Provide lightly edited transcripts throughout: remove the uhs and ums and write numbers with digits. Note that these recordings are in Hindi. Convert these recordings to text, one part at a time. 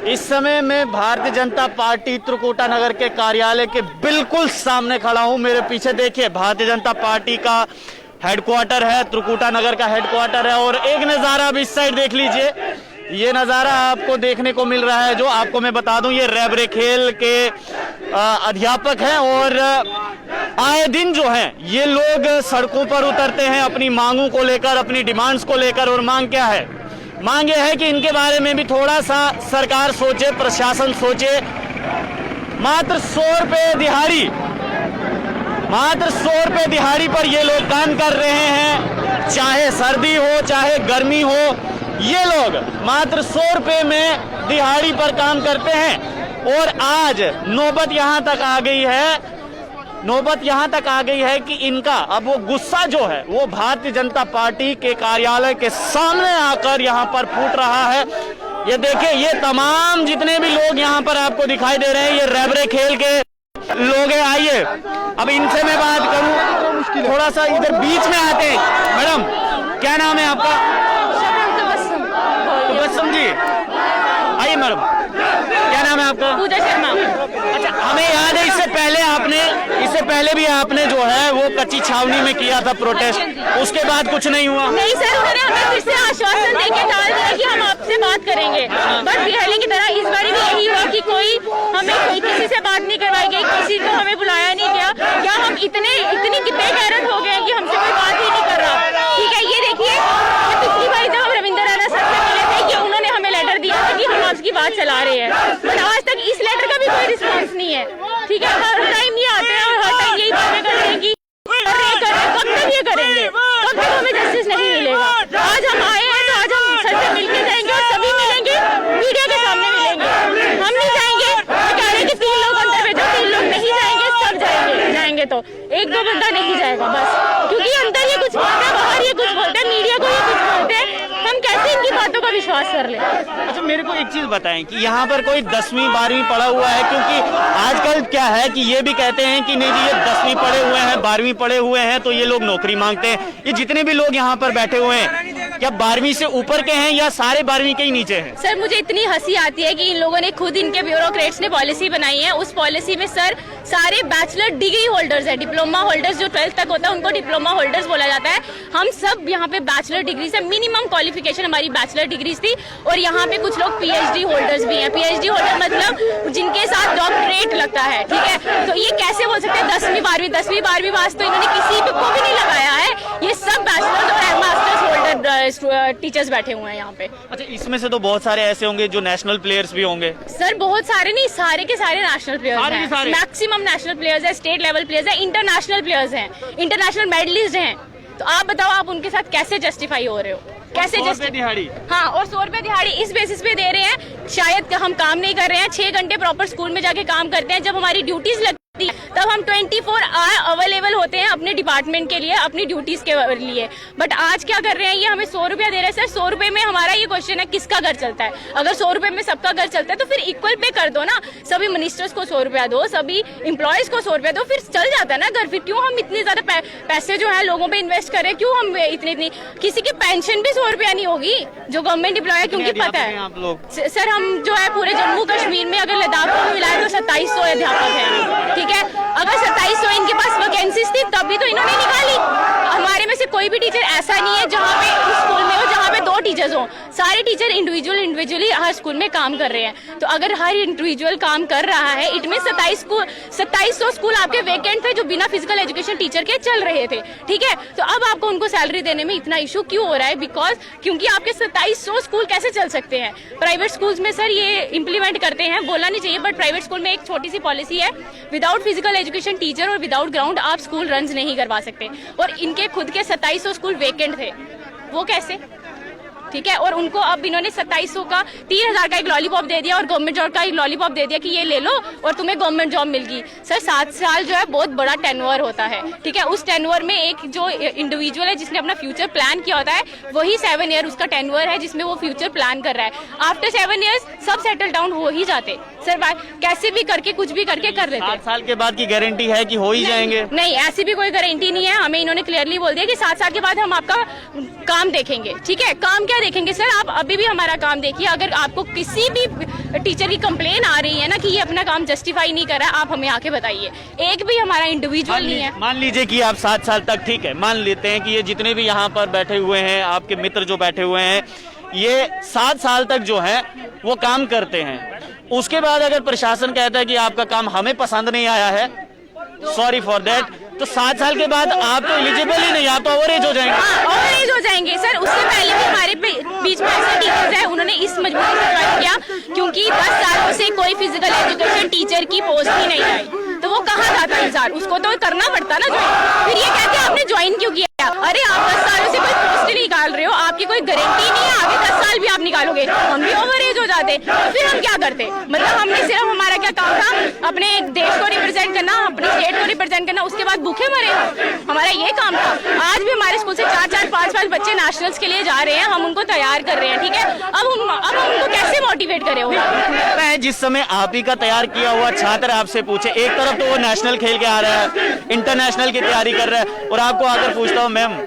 इस समय मैं भारतीय जनता पार्टी त्रिकुटा नगर के कार्यालय के बिल्कुल सामने खड़ा हूं। मेरे पीछे देखिए भारतीय जनता पार्टी का हेडक्वार्टर है, त्रिकुटा नगर का हेडक्वार्टर है। और एक नज़ारा अब इस साइड देख लीजिए, ये नज़ारा आपको देखने को मिल रहा है। जो आपको मैं बता दूं, ये रेबरेखेल के अध्यापक हैं और आए दिन जो है ये लोग सड़कों पर उतरते हैं अपनी मांगों को लेकर, अपनी डिमांड्स को लेकर। और मांग क्या है? मांग ये है कि इनके बारे में भी थोड़ा सा सरकार सोचे, प्रशासन सोचे। मात्र 100 रुपये दिहाड़ी, मात्र 100 रुपये दिहाड़ी पर ये लोग काम कर रहे हैं। चाहे सर्दी हो चाहे गर्मी हो, ये लोग मात्र 100 रुपये में दिहाड़ी पर काम करते हैं। और आज नौबत यहाँ तक आ गई है, नौबत यहाँ तक आ गई है कि इनका अब वो गुस्सा जो है वो भारतीय जनता पार्टी के कार्यालय के सामने आकर यहाँ पर फूट रहा है। ये देखिए, ये तमाम जितने भी लोग यहाँ पर आपको दिखाई दे रहे हैं, ये रेबरेखेल के लोग हैं। आइए अब इनसे मैं बात करूँ, थोड़ा सा इधर बीच में आते हैं। मैडम, क्या नाम है आपका? तबस्सुम जी, आइए मैडम, क्या नाम है आपका? पूजा शर्मा। अच्छा, हमें याद है इससे पहले भी आपने जो है वो कच्ची छावनी में किया था प्रोटेस्ट, उसके बाद कुछ नहीं हुआ? नहीं सर, उन्होंने हमें फिर से आश्वासन देके टाल दिया कि हम आपसे बात करेंगे, बट पहले की तरह इस बार भी यही हुआ कि कोई किसी से बात नहीं करवाई गई, किसी को हमें बुलाया नहीं गया। क्या हम इतनी कितने हैरान हो गए कि हमसे कोई बात ही नहीं कर रहा। ठीक है, ये देखिए, पिछली बार जब हम रविंद्र राणा सर से मिले थे कि उन्होंने हमें लेटर दिया था कि हम आपकी बात चला रहे हैं, बट आज तक इस लेटर का भी कोई रिस्पॉन्स नहीं है। ठीक है, हर टाइम ये आते हैं और हर टाइम यही बातें कर रहे हैं कि कब तक ये करेंगे, कब तक हमें जस्टिस नहीं मिलेगा। आज हम आए हैं तो आज हम सर से मिलके जाएंगे और सभी मिलेंगे, मीडिया के सामने मिलेंगे। हम नहीं जाएंगे, वो कह रहे हैं कि 3 लोग अंदर भेजो, 3 लोग नहीं जाएंगे, सब जाएंगे तो 1-2 बंदा नहीं जाएगा बस, क्योंकि अंदर ये कुछ बोलते हैं, बाहर ये कुछ बोलते हैं, मीडिया को ये कुछ बोलते हैं। हम कैसे इनकी बातों का विश्वास कर ले? अच्छा, मेरे को एक चीज बताएं कि यहाँ पर कोई 10वीं 12वीं पढ़ा हुआ है? क्योंकि आजकल क्या है कि ये भी कहते हैं कि नहीं जी, ये 10वीं पढ़े हुए हैं, 12वीं पढ़े हुए हैं तो ये लोग नौकरी मांगते हैं। ये जितने भी लोग यहाँ पर बैठे हुए हैं, क्या 12वीं से ऊपर के हैं या सारे 12वीं के ही नीचे हैं? सर, मुझे इतनी हंसी आती है कि इन लोगों ने खुद, इनके ब्यूरोक्रेट्स ने पॉलिसी बनाई है। उस पॉलिसी में सर सारे बैचलर डिग्री होल्डर्स है, डिप्लोमा होल्डर्स जो 12th तक होता है उनको डिप्लोमा होल्डर्स बोला जाता है। हम सब यहाँ पे बैचलर डिग्री से, मिनिमम क्वालिफिकेशन हमारी बैचलर डिग्री थी। और यहाँ पे कुछ लोग PhD होल्डर्स भी हैं। PhD होल्डर मतलब जिनके साथ डॉक्टरेट लगता है। ठीक है, तो ये कैसे बोल सकते हैं 10वीं 12वीं पास तो इन्होंने किसी को भी नहीं लगाया है। ये सब बैचलर्स और मास्टर्स होल्डर टीचर्स बैठे हुए हैं यहाँ पे। अच्छा, इसमें से तो बहुत सारे ऐसे होंगे जो नेशनल प्लेयर्स भी होंगे? सर बहुत सारे नहीं, सारे के सारे नेशनल प्लेयर्स हैं। मैक्सिमम नेशनल प्लेयर्स हैं, स्टेट लेवल प्लेयर्स हैं, इंटरनेशनल प्लेयर्स हैं, इंटरनेशनल मेडलिस्ट हैं। तो आप बताओ, आप उनके साथ कैसे जस्टिफाई हो रहे हो? कैसे दिहाड़ी? हाँ, और 100 रुपए दिहाड़ी इस बेसिस पे दे रहे हैं, शायद हम काम नहीं कर रहे हैं। 6 घंटे प्रॉपर स्कूल में जाके काम करते हैं। जब हमारी ड्यूटीज लगती है तब हम 24 आवर अवेलेबल होते हैं अपने डिपार्टमेंट के लिए, अपनी ड्यूटीज के लिए। बट आज क्या कर रहे हैं, ये हमें 100 रुपया दे रहे हैं। सर 100 रुपए में हमारा ये क्वेश्चन है, किसका घर चलता है? अगर 100 रुपए में सबका घर चलता है तो फिर इक्वल पे कर दो ना। सभी मिनिस्टर्स को 100 रुपया दो, सभी एम्प्लॉयज को 100 रुपया दो, फिर चल जाता है ना घर। फिर क्यों हम इतने ज्यादा पैसे जो है लोगों पे इन्वेस्ट करें? क्यों हम इतनी किसी की पेंशन भी 100 रुपया नहीं होगी जो गवर्नमेंट एम्प्लॉय है, क्योंकि पता है आप लोग। सर हम जो है पूरे जम्मू कश्मीर में अगर लद्दाख को मिलाए तो 2700 अध्यापक हैं। ठीक है, अगर 2700 इनके पास वैकेंसीज थी तब भी तो इन्होंने निकाली। हमारे में से कोई भी टीचर ऐसा नहीं है जहाँ पे स्कूल में हो जहाँ पे 2 टीचर्स हो। सारे टीचर इंडिविजुअली हर स्कूल में काम कर रहे हैं। तो अगर हर इंडिविजुअल काम कर रहा है, इट मीन 2700 स्कूल आपके वैकेंट थे जो बिना फिजिकल एजुकेशन टीचर के चल रहे थे। ठीक है, तो अब आपको उनको सैलरी देने में इतना इशू क्यों हो रहा है? बिकॉज क्योंकि आपके 2700 स्कूल कैसे चल सकते हैं? प्राइवेट स्कूल्स में सर ये इम्प्लीमेंट करते हैं, बोलना नहीं चाहिए, बट प्राइवेट स्कूल में एक छोटी सी पॉलिसी है, विदाउट फिजिकल एजुकेशन टीचर और विदाउट ग्राउंड आप स्कूल रन नहीं करवा सकते। और इनके खुद के 2700 स्कूल वेकेंट थे, वो कैसे? ठीक है, और उनको अब इन्होंने 2700 का 3000 का एक लॉलीपॉप दे दिया और गवर्नमेंट जॉब का एक लॉलीपॉप दे दिया कि ये ले लो और तुम्हें गवर्नमेंट जॉब मिल गई। सर 7 साल जो है बहुत बड़ा टेन्योर होता है। ठीक है, उस टेन्योर में एक जो इंडिविजुअल है जिसने अपना फ्यूचर प्लान किया होता है, वही 7 ईयर उसका टेन्योर है जिसमें वो फ्यूचर प्लान कर रहा है। आफ्टर 7 ईयर्स सब सेटल डाउन हो ही जाते सर, कैसे भी करके कुछ भी करके कर लेते। 7 साल के बाद की गारंटी है कि हो ही जाएंगे? नहीं, ऐसी भी कोई गारंटी नहीं है। हमें इन्होंने क्लियरली बोल दिया कि 7 साल के बाद हम आपका काम देखेंगे। ठीक है, काम क्या क्या देखेंगे सर? आप अभी भी हमारा काम देखिए। अगर आपको किसी भी टीचर की कंप्लेन आ रही है ना कि ये अपना काम जस्टिफाई नहीं कर रहा है, आप हमें आके बताइए। एक भी हमारा इंडिविजुअल नहीं है। मान लीजिए कि आप 7 साल तक, ठीक है, मान लेते हैं कि ये जितने भी यहाँ पर बैठे हुए हैं, आपके मित्र जो बैठे हुए हैं, ये 7 साल तक जो है वो काम करते हैं। उसके बाद अगर प्रशासन कहता है कि आपका काम हमें पसंद नहीं आया है, सॉरी फॉर दैट, तो 7 साल के बाद आप तो एलिजिबल ही नहीं, आप तो ओवर एज हो जाएंगे। ओवर एज हो जाएंगे सर। उससे पहले भी हमारे बीच में ऐसे टीचर्स हैं, उन्होंने इस मजबूरी से ज्वाइन किया क्योंकि 10 सालों से कोई फिजिकल एजुकेशन टीचर की पोस्ट ही नहीं आई, तो वो कहाँ जाता इंसान? उसको तो करना पड़ता ना ज्वाइन। फिर ये कहते हैं आपने ज्वाइन क्यों किया? अरे आप 10 सालों से कोई पोस्ट नहीं निकाल रहे हो, आपकी कोई गारंटी नहीं है आगे 10 साल भी आप निकालोगे। हम भी ओवर एज हो जाते, तो फिर हम क्या करते? मतलब हमने सिर्फ, हमारा क्या काम था? अपने देश को रिप्रेजेंट करना, अपने स्टेट को रिप्रेजेंट करना, उसके बाद भूखे मरे हम। हमारा ये काम था। आज भी हमारे स्कूल से 4-4, 5-5 बच्चे नेशनल्स के लिए जा रहे हैं, हम उनको तैयार कर रहे हैं, ठीक है? अब हम उनको कैसे मोटिवेट करें? मैं जिस समय आप ही का तैयार किया हुआ छात्र आपसे पूछे, एक तरफ तो वो नेशनल खेल के आ रहा है, इंटरनेशनल की तैयारी कर रहा है, और आपको आकर पूछता हूँ मैम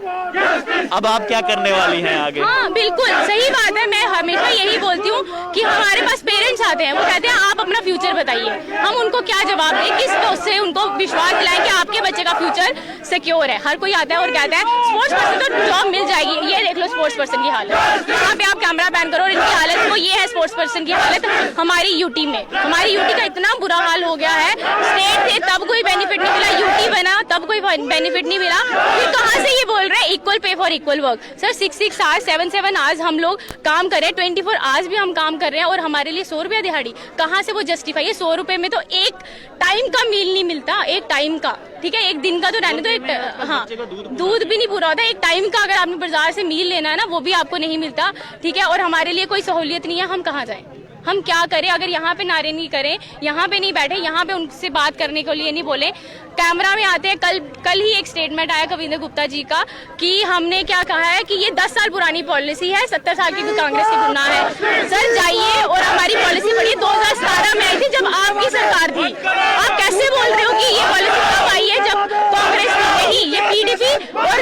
अब आप क्या करने वाली हैं आगे? हाँ बिल्कुल सही बात है। मैं हमेशा यही बोलती हूँ कि हमारे पास पेरेंट्स आते हैं, वो कहते हैं आप अपना फ्यूचर बताइए। हम उनको क्या जवाब दें? किस उससे उनको विश्वास दिलाएं कि आपके बच्चे का फ्यूचर सिक्योर है? हर कोई आता है और कहता है स्पोर्ट्स पर्सन तो जॉब मिल जाएगी। ये देख लो स्पोर्ट्स पर्सन की हालत, यहाँ पे आप कैमरा बैन करो और इनकी हालत, वो ये है स्पोर्ट्स पर्सन की हालत हमारी यूटी में। हमारी यूटी का इतना बुरा हाल हो गया है, स्टेट थे तब कोई बेनिफिट नहीं मिला, यूटी बना तब कोई बेनिफिट नहीं मिला, फिर कहाँ से ये बोल रहे हैं equal pay for equal work? Sir 6-6 hours, 7-7 hours हम लोग काम कर रहे हैं, 24 आवर्स भी हम काम कर रहे हैं, और हमारे लिए 100 रुपया दिहाड़ी कहाँ से वो जस्टिफाई है? 100 रुपए में तो एक टाइम का मील नहीं मिलता, एक टाइम का, ठीक है, एक दिन का तो रहने दो, एक हाँ दूध भी नहीं पूरा होता, एक टाइम का अगर आपने बाजार से मील लेना है ना, वो भी आपको नहीं मिलता, ठीक है? और हमारे लिए कोई सहूलियत नहीं है, हम कहाँ जाएं? हम क्या करें? अगर यहाँ पे नारे नहीं करें, यहाँ पे नहीं बैठे, यहाँ पे उनसे बात करने के लिए नहीं बोले, कैमरा में आते हैं। कल ही एक स्टेटमेंट आया कविंद्र गुप्ता जी का कि हमने क्या कहा है कि ये 10 साल पुरानी पॉलिसी है, 70 साल की कांग्रेस की गुनाह है। सर जाइए और हमारी पॉलिसी पढ़िए, 2017 में आई थी जब आपकी सरकार थी। आप कैसे बोल रहे हो कि ये पॉलिसी कब आई है? जब कांग्रेस नहीं, ये पीडीपी और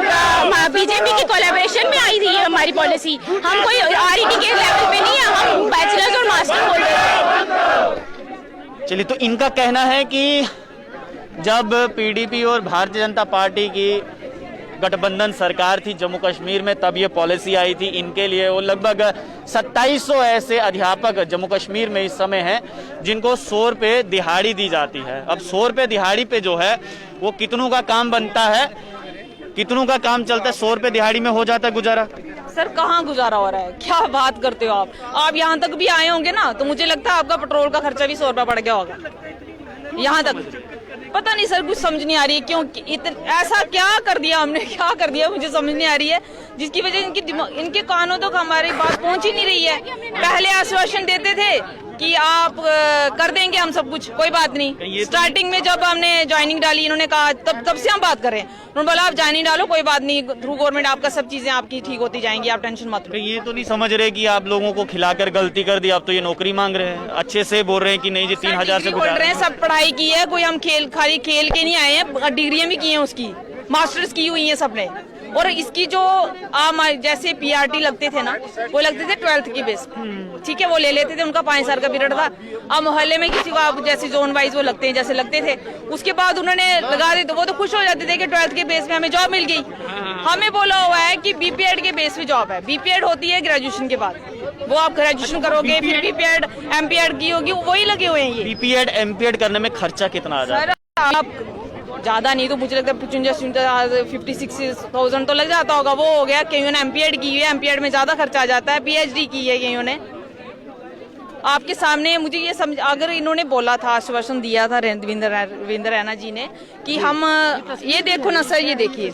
बीजेपी की कोलैबोरेशन में आई थी ये हमारी पॉलिसी। हम कोई आरईटी के लेवल पे नहीं है, हम बैचलर्स और मास्टर बोल रहे हैं। चलिए, तो इनका कहना है कि जब पीडीपी और भारतीय जनता पार्टी की गठबंधन सरकार थी जम्मू कश्मीर में, तब ये पॉलिसी आई थी इनके लिए। और लगभग 2700 ऐसे अध्यापक जम्मू कश्मीर में इस समय हैं जिनको 100 रुपये दिहाड़ी दी जाती है। अब 100 रुपये दिहाड़ी पे जो है वो कितनों का काम बनता है, कितनों का काम चलता है? 100 रुपये दिहाड़ी में हो जाता है गुजारा? सर कहाँ गुजारा हो रहा है? क्या बात करते हो आप यहाँ तक भी आए होंगे ना, तो मुझे लगता है आपका पेट्रोल का खर्चा भी 100 रुपया पड़ गया होगा यहाँ तक। पता नहीं सर, कुछ समझ नहीं आ रही है क्यों ऐसा क्या कर दिया हमने, क्या कर दिया मुझे समझ नहीं आ रही है, जिसकी वजह इनके कानों तक हमारी बात पहुंच ही नहीं रही है। पहले आश्वासन देते थे कि आप कर देंगे हम सब कुछ, कोई बात नहीं। स्टार्टिंग में जब हमने ज्वाइनिंग डाली, इन्होंने कहा तब से हम बात कर रहे हैं, उन्होंने बोला आप ज्वाइनिंग डालो, कोई बात नहीं, थ्रू गवर्नमेंट आपका सब चीजें आपकी ठीक होती जाएंगी, आप टेंशन मत लो। ये तो नहीं समझ रहे कि आप लोगों को खिलाकर गलती कर दी, आप तो ये नौकरी मांग रहे हैं, अच्छे से बोल रहे हैं कि नहीं जी 3000 से बोल रहे हैं। सब पढ़ाई की है, कोई हम खाली खेल के नहीं आए हैं, डिग्रियां भी की हैं, उसकी मास्टर्स की हुई है सबने। और इसकी जो जैसे पीआरटी लगते थे ना, वो लगते थे 12th की बेस, ठीक है, वो ले लेते थे, उनका 5 साल का पीरियड था। अब मोहल्ले में किसी को आप जैसे जोन वाइज वो लगते हैं, जैसे लगते थे, उसके बाद उन्होंने लगा दी, तो वो तो खुश हो जाते थे कि 12th के बेस पे हमें जॉब मिल गई। हमें बोला हुआ है कि बीपीएड के बेस पे जॉब है। बीपीएड होती है ग्रेजुएशन के बाद, वो आप ग्रेजुएशन करोगे, फिर बीपीएड एमपीएड की होगी, वही लगे हुए हैं। ये बीपीएड एमपीएड करने में खर्चा कितना आ जाता है? आप ज्यादा नहीं तो मुझे लगता है 56,000 तो लग जाता होगा। वो हो गया कईयों ने एमपीएड की है, एमपीएड में ज्यादा खर्चा आ जाता है। पीएचडी की है कईयों ने। आपके सामने मुझे ये समझ, अगर इन्होंने बोला था, आश्वासन दिया था रविंद्र रैना जी ने कि हम ये देखो ना सर, ये देखिए,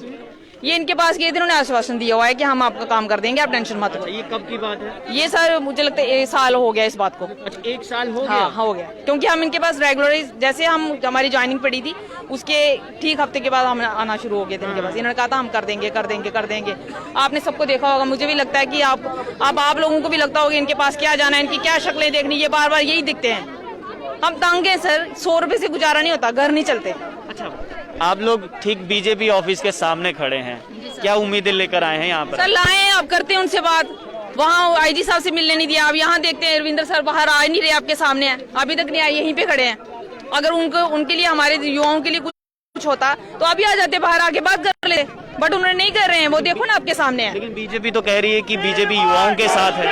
ये इनके पास गए थे, इन्होंने आश्वासन दिया हुआ है कि हम आपका काम कर देंगे, आप टेंशन मत लो। ये कब की बात है? ये सर मुझे लगता है 1 साल हो गया इस बात को। अच्छा, 1 साल हो गया? हाँ हो गया, क्योंकि हम इनके पास रेगुलर, जैसे हमारी ज्वाइनिंग पड़ी थी उसके ठीक हफ्ते के बाद हम आना शुरू हो गए थे इनके पास। इन्होंने कहा था हम कर देंगे कर देंगे कर देंगे। आपने सबको देखा होगा, मुझे भी लगता है कि आप लोगों को भी लगता होगा इनके पास क्या जाना है, इनकी क्या शक्लें देखनी, ये बार बार यही दिखते हैं। हम तंग हैं सर, 100 रुपए से गुजारा नहीं होता, घर नहीं चलते। अच्छा, आप लोग ठीक बीजेपी ऑफिस के सामने खड़े हैं, क्या उम्मीदें लेकर आए हैं यहाँ पर? सर लाए, आप करते हैं उनसे बात, वहाँ आईजी साहब से मिलने नहीं दिया। अब यहाँ देखते हैं रविंद्र सर बाहर आ नहीं रहे, आपके सामने है, अभी तक नहीं आए, यहीं पे खड़े हैं। अगर उनके लिए, हमारे युवाओं के लिए कुछ होता तो अभी आ जाते, बाहर आके बात कर ले, बट उन्होंने नहीं कर रहे हैं। वो देखो ना आपके सामने है। लेकिन बीजेपी तो कह रही है कि बीजेपी युवाओं के साथ है।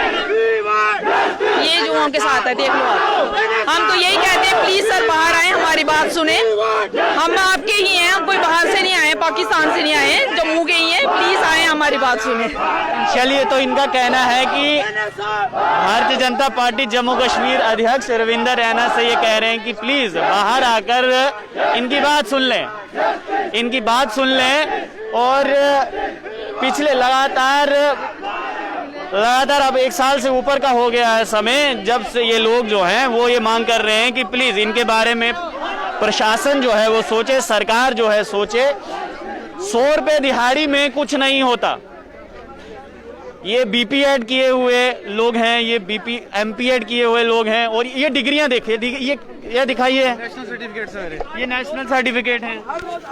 ये युवाओं के साथ है, देख लो आप। हम तो यही कहते हैं प्लीज सर बाहर आए, हमारी बात सुने। हम आपके ही हैं, हम कोई बाहर से नहीं आए, पाकिस्तान से नहीं आए, जम्मू के ही हैं, प्लीज आए, हमारी बात सुने। चलिए, तो इनका कहना है कि भारतीय जनता पार्टी जम्मू कश्मीर अध्यक्ष रविंदर रैना से ये कह रहे हैं कि प्लीज बाहर आकर इनकी बात सुन लें, इनकी बात सुन लें। और पिछले लगातार अब 1 साल से ऊपर का हो गया है समय, जब से ये लोग जो हैं वो ये मांग कर रहे हैं कि प्लीज इनके बारे में प्रशासन जो है वो सोचे, सरकार जो है सोचे। 100 रुपए दिहाड़ी में कुछ नहीं होता। ये बीपी एड किए हुए लोग हैं, ये बीपी एमपी एड किए हुए लोग हैं, और ये डिग्रियां देखिए, ये दिखाइए, नेशनल सर्टिफिकेट सर, ये नेशनल सर्टिफिकेट हैं।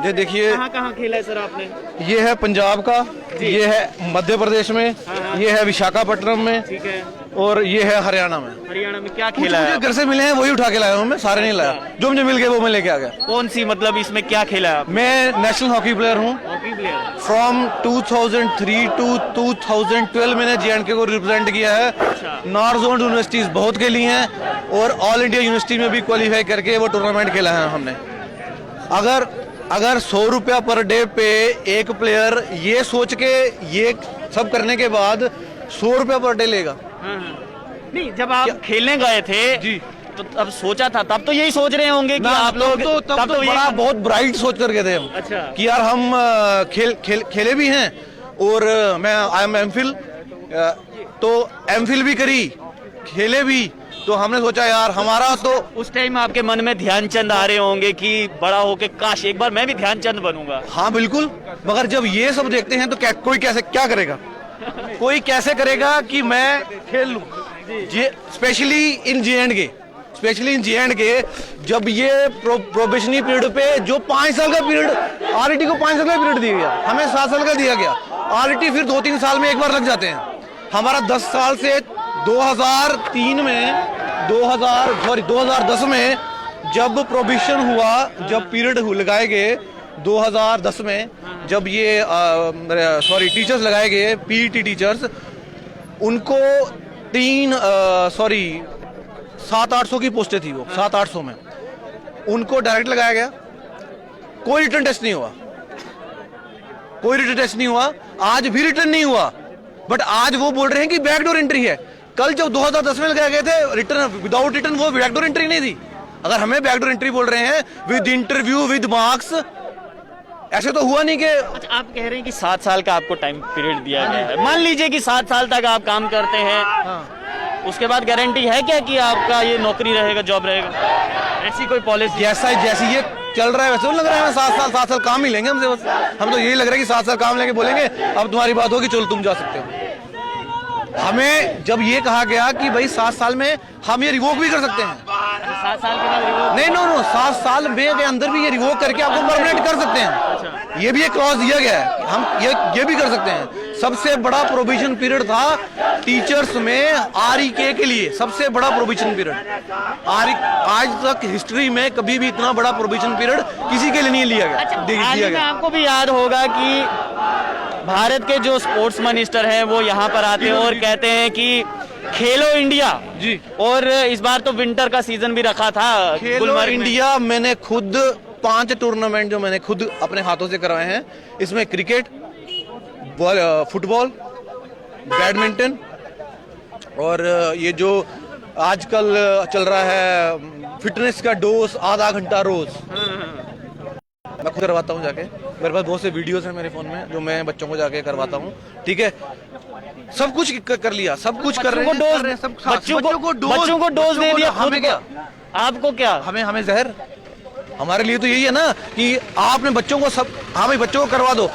ये देखिए, कहाँ खेला है सर आपने? ये है पंजाब का, ये है मध्य प्रदेश में, ये है विशाखापट्टनम में, ठीक है, और ये है हरियाणा में। हरियाणा में क्या खेला है? मुझे घर से मिले हैं वही उठा के लाया हूँ मैं, सारे नहीं लाया, जो मुझे मिल गए वो मैं लेके आ गया। कौन सी, मतलब इसमें क्या खेला है? मैं नेशनल हॉकी प्लेयर हूँ। हॉकी प्लेयर फ्रॉम 2003 टू 2012 मैंने JNK को रिप्रेजेंट किया है। नॉर्थ जोन यूनिवर्सिटीज बहुत खेली हैं, और ऑल इंडिया यूनिवर्सिटी में भी क्वालिफाई करके वो टूर्नामेंट खेला है हमने। अगर 100 रुपया पर डे पे एक प्लेयर ये सोच के, ये सब करने के बाद 100 रुपया पर डे लेगा। नहीं, जब आप खेलने गए थे जी, तो तब सोचा था, तब तो यही सोच रहे होंगे कि आप लोग तब तो बड़ा बहुत ब्राइट सोच कर गए थे हम। अच्छा। कि यार हम खेले भी हैं, और मैं आई एम एमफिल, तो एमफिल भी करी, खेले भी, तो हमने सोचा यार हमारा तो। उस टाइम आपके मन में ध्यानचंद आ रहे होंगे कि बड़ा होके काश एक बार मैं भी ध्यानचंद बनूंगा। हाँ बिल्कुल, मगर जब ये सब देखते हैं तो कोई कैसे क्या करेगा, कोई कैसे करेगा कि मैं खेल लूं। स्पेशली इन जे.एंड.के, जब ये प्रोबेशनरी पीरियड पे जो 5 साल का पीरियड, आरईटी को 5 साल का पीरियड दिया गया, हमें 7 साल का दिया गया। आरईटी फिर 2-3 साल में एक बार लग जाते हैं। हमारा 10 साल से 2010 में जब प्रोबेशन हुआ, जब पीरियड लगाए गए 2010 में, जब ये टीचर्स लगाए गए, पीईटी टीचर्स, उनको 700-800 की पोस्टें थी, वो 700-800 में उनको डायरेक्ट लगाया गया। कोई रिटर्न टेस्ट नहीं हुआ, आज भी रिटर्न नहीं हुआ, बट आज वो बोल रहे हैं कि बैकडोर एंट्री है। कल जब 2010 में लगाए गए थे रिटर्न, विदाउट रिटर्न, वो बैकडोर एंट्री नहीं थी। अगर हमें बैकडोर एंट्री बोल रहे हैं विद इंटरव्यू विद मार्क्स, ऐसे तो हुआ नहीं कि। अच्छा, आप कह रहे हैं कि 7 साल का आपको टाइम पीरियड दिया गया है। मान लीजिए कि 7 साल तक आप काम करते हैं, उसके बाद गारंटी है क्या कि आपका ये नौकरी रहेगा, जॉब रहेगा? ऐसी कोई पॉलिसी? जैसी ये चल रहा है वैसे तो लग रहा है 7 साल काम ही लेंगे हमसे बस। हम तो यही लग रहा है कि 7 साल काम लेके बोलेंगे अब तुम्हारी बात होगी, चलो तुम जा सकते हो। हमें जब ये कहा गया कि भाई 7 साल में हम ये रिवोक भी कर सकते हैं। 7 साल के बाद रिवोक? नहीं, नो 7 साल में के अंदर भी ये रिवोक करके आपको परमानेंट कर सकते हैं। ये भी एक क्लॉज दिया गया है, हम ये भी कर सकते हैं। सबसे बड़ा प्रोविजन पीरियड था टीचर्स में आरईके के लिए, सबसे बड़ा प्रोविजन पीरियड। आज तक हिस्ट्री में कभी भी इतना बड़ा प्रोविजन पीरियड किसी के लिए नहीं लिया गया। आपको भी याद होगा कि भारत के जो स्पोर्ट्स मिनिस्टर हैं वो यहाँ पर आते हैं और कहते हैं कि खेलो इंडिया जी, और इस बार तो विंटर का सीजन भी रखा था खेलो इंडिया। मैंने खुद 5 टूर्नामेंट जो मैंने खुद अपने हाथों से करवाए हैं, इसमें क्रिकेट, फुटबॉल, बैडमिंटन, और ये जो आजकल चल रहा है फिटनेस का डोज आधा घंटा रोज, मैं खुद करवाता हूँ जाके। मेरे पास बहुत से वीडियोस हैं मेरे फोन में जो मैं बच्चों को जाके करवाता हूँ। ठीक है, सब कुछ कर लिया, सब कुछ कर रहे हैं, बच्चों को डोज दे दिया। हमें क्या, आपको क्या? हमें जहर। हमारे लिए तो यही है ना कि आपने बच्चों को सब, हाँ भाई बच्चों को करवा दो।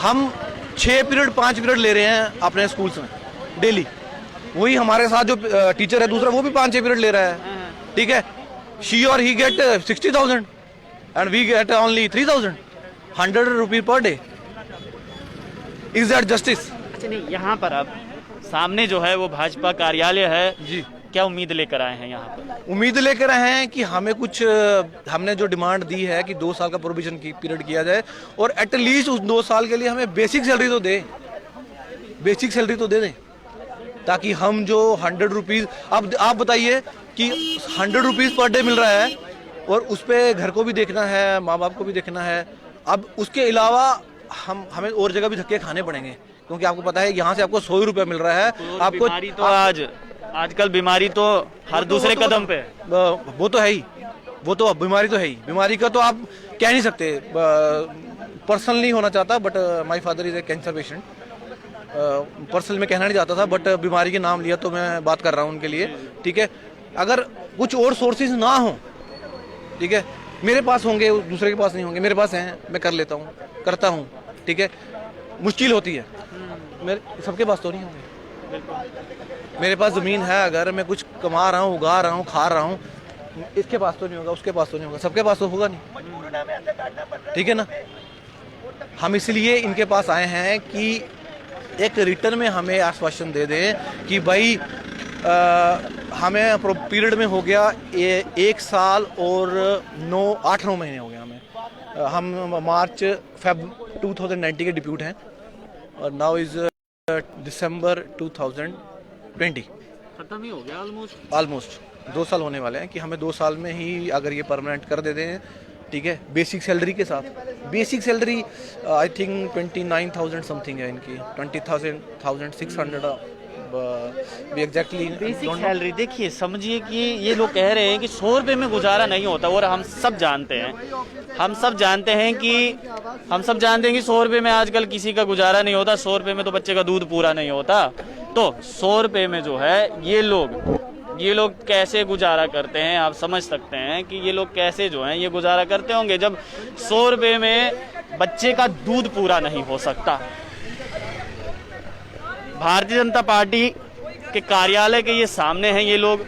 हम 6 पीरियड 5 पीरियड ले रहे हैं अपने स्कूल्स में डेली। वही हमारे साथ जो टीचर है दूसरा, वो भी 5-6 पीरियड ले रहा है। ठीक है, शी और ही gate 60,000 and we get only 3,000, 100 rupees per day. Is that justice? अच्छा, नहीं, यहाँ पर अब सामने जो है वो भाजपा कार्यालय है जी। क्या उम्मीद लेकर आए हैं यहाँ पर? उम्मीद लेकर आए हैं कि हमें कुछ, हमने जो डिमांड दी है कि 2 साल का प्रोविजन की पीरियड किया जाए और एटलीस्ट उस 2 साल के लिए हमें बेसिक सैलरी तो दे, बेसिक सैलरी तो दे दें, ताकि हम जो 100 रुपीज़, अब आप बताइए कि 100 रुपीज़ पर डे मिल रहा है और उस पर घर को भी देखना है, माँ बाप को भी देखना है। अब उसके अलावा हमें और जगह भी धक्के खाने पड़ेंगे, क्योंकि आपको पता है यहाँ से आपको 100 रुपये मिल रहा है, आपको बीमारी तो आजकल बीमारी तो हर दूसरे कदम पे है। वो तो है ही, वो तो बीमारी तो है ही, बीमारी का तो आप कह नहीं सकते। पर्सनल नहीं होना चाहता, but my father is a cancer patient. Personal में कहना नहीं चाहता था, बट बीमारी के नाम लिया तो मैं बात कर रहा हूँ उनके लिए, ठीक है। अगर कुछ और सोर्सेज ना हो, ठीक है, मेरे पास होंगे, दूसरे के पास नहीं होंगे, मेरे पास हैं, मैं कर लेता हूँ, करता हूँ, ठीक है। मुश्किल होती है, मेरे सबके पास तो नहीं होंगे। मेरे पास ज़मीन है, अगर मैं कुछ कमा रहा हूँ, उगा रहा हूँ, खा रहा हूँ, इसके पास तो नहीं होगा, उसके पास तो नहीं होगा, सबके पास तो होगा नहीं, ठीक है ना। हम इसलिए इनके पास आए हैं कि एक रिटर्न में हमें आश्वासन दे दें कि भाई हमें पीरियड में हो गया 1 साल और 8-9 महीने हो गए हमें। हम मार्च फेब 2090 के डिप्यूट हैं और नाउ इज़ दिसंबर 2020, खत्म ही हो गया ऑलमोस्ट 2 साल होने वाले हैं। कि हमें 2 साल में ही अगर ये परमानेंट कर देते हैं, ठीक है, बेसिक सैलरी के साथ। Basic salary I think 29,000 something है इनकी, 20,600 एग्जैक्टली बेसिक सैलरी। देखिए, समझिए कि ये लोग कह रहे हैं कि 100 रुपये में गुजारा नहीं होता, और हम सब जानते हैं कि 100 रुपये में आजकल किसी का गुजारा नहीं होता। 100 रुपये में तो बच्चे का दूध पूरा नहीं होता। तो 100 रुपये में जो है ये लोग कैसे गुजारा करते हैं, आप समझ सकते हैं कि ये लोग कैसे जो हैं ये गुजारा करते होंगे, जब 100 रुपये में बच्चे का दूध पूरा नहीं हो सकता। भारतीय जनता पार्टी के कार्यालय के ये सामने हैं ये लोग,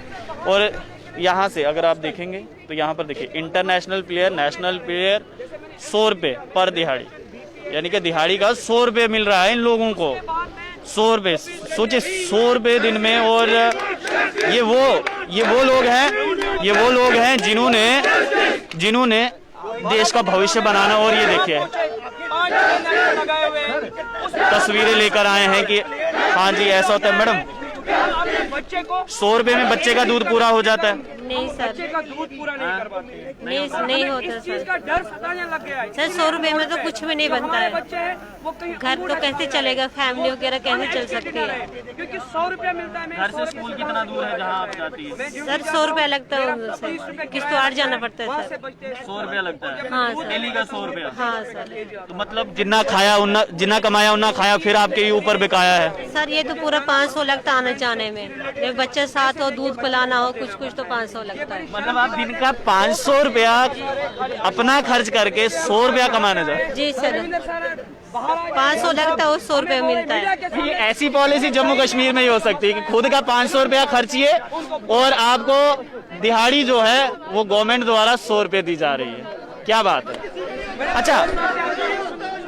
और यहाँ से अगर आप देखेंगे तो यहाँ पर देखिए, इंटरनेशनल प्लेयर, नेशनल प्लेयर 100 रुपये पर दिहाड़ी, यानी कि दिहाड़ी का 100 रुपये मिल रहा है इन लोगों को। 100 रुपये, सोचिए 100 रुपये दिन में। और ये वो लोग हैं जिन्होंने देश का भविष्य बनाना। और ये देखिए तस्वीरें लेकर आए हैं कि हाँ जी ऐसा होता है। मैडम, 100 रुपये में बच्चे का दूध पूरा हो जाता है? नहीं सर, बच्चे का दूध पूरा नहीं करवाते, नहीं होता चीज का डर सताने लग गया है सर। 100 रुपए में तो कुछ भी नहीं बनता है। बच्चे हैं वो कहीं घर तो कैसे चलेगा, फैमिली वगैरह कैसे चल सकती है? क्योंकि 100 रुपया मिलता है। घर से स्कूल कितना दूर है जहाँ आप जाती है? सर 100 रुपया लगता है उधर से, किश्तवाड़ जाना पड़ता है सर। 100 रुपया लगता है? हाँ सर। डेली का 100 रुपया? हाँ सर। तो मतलब जितना कमाया उतना खाया, फिर आपके ही ऊपर बिकाया है? सर ये तो पूरा 500 लगता आने जाने में, जब बच्चे साथ हो, दूध पिलाना हो, कुछ तो 500 लगता है। मतलब आप दिन का 500 रुपया अपना खर्च करके 100 रुपया कमाने जाए? जी सर, 500 लगता है और 100 रुपये मिलता है। ये ऐसी पॉलिसी जम्मू कश्मीर में ही हो सकती है कि खुद का 500 रुपया खर्चिए और आपको दिहाड़ी जो है वो गवर्नमेंट द्वारा 100 रुपये दी जा रही है। क्या बात है। अच्छा,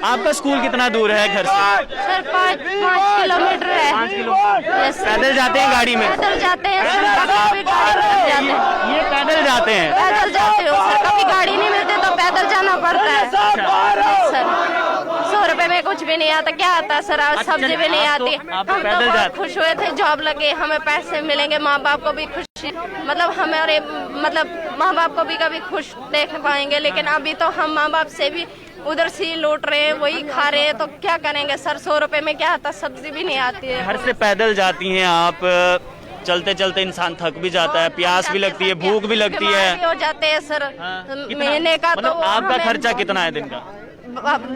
आपका स्कूल कितना दूर है घर से? सर 5 किलोमीटर है। 5 किलोमीटर? पैदल जाते हैं, गाड़ी में? पैदल जाते हैं सर, कभी गाड़ी मिल जाते हैं। ये पैदल जाते हैं? पैदल जाते हो सर, कभी गाड़ी नहीं मिलती तो पैदल जाना पड़ता है सर। 100 रुपए में कुछ भी नहीं आता। क्या आता है सर, आज सब्जी भी नहीं आती। हम तो बहुत खुश हुए थे, जॉब लगे, हमें पैसे मिलेंगे, माँ बाप को भी खुशी, मतलब हमारे माँ बाप को भी कभी खुश देख पाएंगे। लेकिन अभी तो हम माँ बाप से भी उधर से लौट रहे हैं, वही खा रहे हैं, तो क्या करेंगे सर। 100 रुपए में क्या आता, सब्जी भी नहीं आती है। घर से पैदल जाती हैं आप, चलते चलते इंसान थक भी जाता है, प्यास भी लगती है, भूख भी लगती है, हो जाते हैं सर। महीने का मतलब तो आपका खर्चा कितना है दिन का?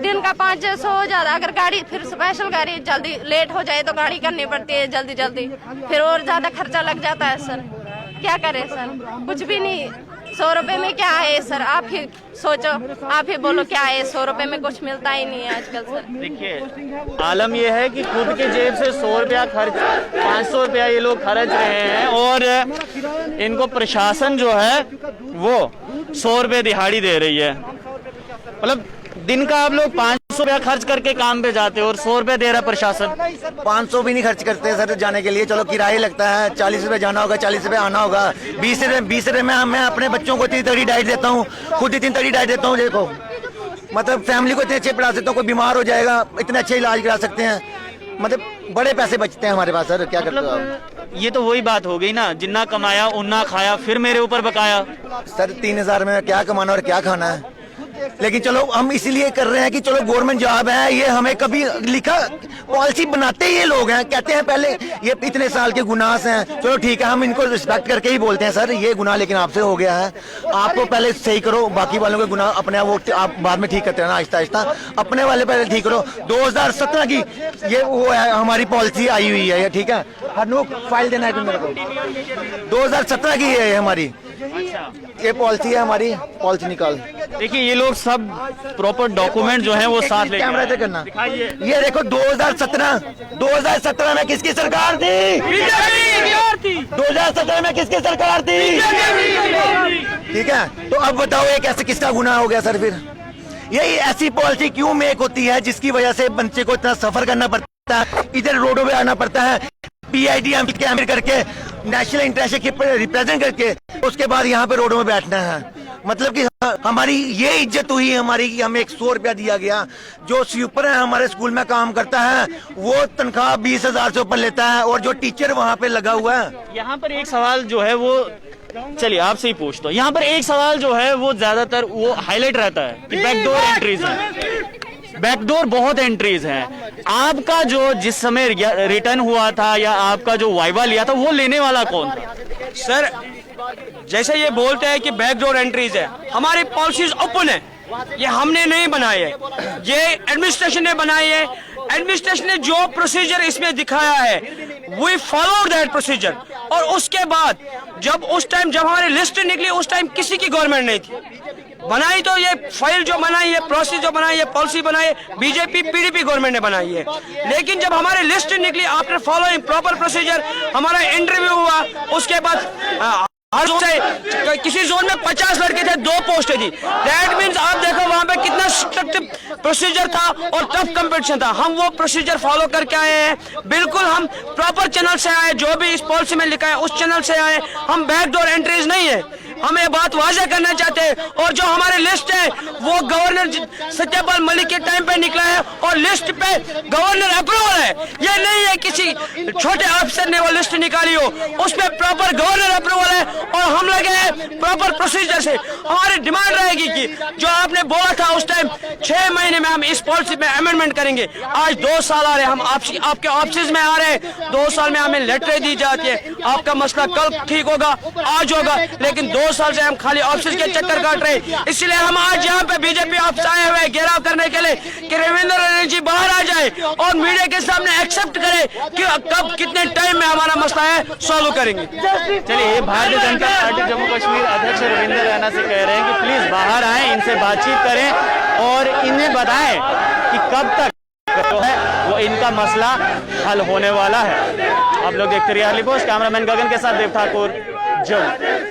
दिन का 500 हो जाता। अगर गाड़ी फिर स्पेशल गाड़ी जल्दी लेट हो जाए तो गाड़ी करनी पड़ती है जल्दी, फिर और ज्यादा खर्चा लग जाता है सर। क्या करें सर, कुछ भी नहीं। 100 रुपए में क्या है सर, आप ही सोचो, आप ही बोलो क्या है। 100 रुपए में कुछ मिलता ही नहीं है आजकल सर। देखिए, आलम यह है कि खुद के जेब से 100 रुपया खर्च, 500 रुपया ये लोग खर्च रहे हैं, और इनको प्रशासन जो है वो 100 रुपये दिहाड़ी दे रही है। मतलब दिन का आप लोग 500 रुपया खर्च करके काम पे जाते हो और 100 रुपया दे रहा है प्रशासन। 500 भी नहीं खर्च करते सर जाने के लिए, चलो किराया लगता है, 40 रुपए जाना होगा, 40 रुपए आना होगा, 20 रुपए में मैं अपने बच्चों को इतनी तगड़ी डाइट देता हूँ, खुद इतनी तगड़ी डाइट देता हूँ, देखो मतलब फैमिली को इतने अच्छे पढ़ा सकता हूँ, कोई बीमार हो जाएगा इतने अच्छे इलाज करा सकते हैं, मतलब बड़े पैसे बचते हैं हमारे पास सर, क्या करते हो आप? ये तो वही बात हो गई ना, जितना कमाया उतना खाया, फिर मेरे ऊपर बकाया। सर 3000 में क्या कमाना और क्या खाना है, लेकिन चलो हम इसीलिए कर रहे हैं कि चलो गवर्नमेंट जॉब है, ये हमें कभी लिखा पॉलिसी बनाते ही ये लोग हैं, कहते हैं पहले ये इतने साल के गुनाह हैं, चलो ठीक है हम इनको रिस्पेक्ट करके ही बोलते हैं सर ये गुनाह लेकिन आपसे हो गया है, आपको पहले सही करो, बाकी वालों के गुनाह अपने वो आप बाद में ठीक करते हैं ना आहिस्ता आहिस्ता, अपने वाले पहले ठीक करो। 2017 की ये वो है हमारी पॉलिसी आई हुई है, ठीक है, हरनूक फाइल देना है तुम मेरे को, 2017 की है हमारी ये पॉलिसी है हमारी, पॉलिसी निकाल। देखिए ये लोग सब प्रॉपर डॉक्यूमेंट जो है वो साथ लेके कैमरा से करना, ये देखो 2017 में किसकी सरकार थी, 2017 में किसकी सरकार थी, ठीक है, तो अब बताओ ये कैसे किसका गुनाह हो गया सर, फिर यही ऐसी पॉलिसी क्यों मेक होती है जिसकी वजह से बच्चे को इतना सफर करना पड़ता है, इधर रोडों पे आना पड़ता है, PIDM कैमरे करके नेशनल इंटरेस्ट रिप्रेजेंट करके उसके बाद यहाँ पे रोडों में बैठना है, मतलब कि हमारी ये इज्जत हुई हमारी कि हमें 100 रुपया दिया गया, जो स्वीपर है हमारे स्कूल में काम करता है वो तनख्वाह 20,000 से ऊपर लेता है, और जो टीचर वहाँ पे लगा हुआ है। यहाँ पर एक सवाल जो है वो, चलिए आपसे ही पूछता हूँ, यहाँ पर एक सवाल जो है वो ज्यादातर वो हाईलाइट रहता है कि बैकडोर एंट्रीज है, बैकडोर बहुत एंट्रीज हैं, आपका जो जिस समय रिटर्न हुआ था या आपका जो वाइवा लिया था वो लेने वाला कौन था? सर जैसे ये बोलते हैं कि बैकडोर एंट्रीज है, हमारी पॉलिसीज ओपन है, ये हमने नहीं बनाई है, ये एडमिनिस्ट्रेशन ने बनाई है, एडमिनिस्ट्रेशन ने जो प्रोसीजर इसमें दिखाया है वी फॉलो दैट प्रोसीजर, और उसके बाद जब हमारी लिस्ट निकली उस टाइम किसी की गवर्नमेंट नहीं थी, बनाई तो ये फाइल जो बनाई है, प्रोसेस जो बनाई है, पॉलिसी बनाई है बीजेपी PDP गवर्नमेंट ने बनाई है, लेकिन जब हमारी लिस्ट निकली आफ्टर फॉलोइंग प्रॉपर प्रोसीजर, हमारा इंटरव्यू हुआ, उसके बाद हर जोन से किसी जोन में 50 लड़के थे, 2 पोस्टें थी, दैट मीन्स आप देखो वहां पे कितना स्ट्रिक्ट प्रोसीजर था और टफ कंपटीशन था, हम वो प्रोसीजर फॉलो करके आए हैं, बिल्कुल हम प्रॉपर चैनल से आए, जो भी इस पॉलिसी में लिखा है उस चैनल से आए, हम बैकडोर एंट्रीज नहीं है, हम ये बात वाज़ेह करना चाहते हैं, और जो हमारी लिस्ट है वो गवर्नर सत्यपाल मलिक के टाइम पे निकला है और लिस्ट पे गवर्नर अप्रूवल है, ये नहीं है किसी छोटे ऑफिसर ने वो लिस्ट निकाली हो, उस पे प्रॉपर गवर्नर अप्रूवल है और हम लगे हैं प्रॉपर प्रोसीजर से। हमारी डिमांड रहेगी कि जो आपने बोला था उस टाइम 6 महीने में हम इस पॉलिसी में अमेंडमेंट करेंगे, आज 2 साल आ रहे, हम आपके ऑफिस में आ रहे हैं, 2 साल में हमें लेटर दी जाती है, आपका मसला कल ठीक होगा आज होगा, लेकिन 2 साल से हम खाली ऑफिस के चक्कर काट रहे हैं, इसलिए हम आज यहाँ पे बीजेपी ऑफिस आए हुए घेराव करने के लिए कि रविंद्र रैना जी बाहर आ जाए और मीडिया के सामने एक्सेप्ट करे कि कब कितने टाइम में हमारा मसला है सॉल्व करेंगे। चलिए, भारतीय जनता पार्टी जम्मू कश्मीर अध्यक्ष रविंद्र रैना से कह रहे हैं कि प्लीज बाहर आए, इनसे बातचीत करें और इन्हें बताएं कि कब तक जो है वो इनका मसला हल होने वाला है। आप लोग देखते रहिए अर्ली पोस्ट, कैमरामैन गगन के साथ देव ठाकुर जम्मू।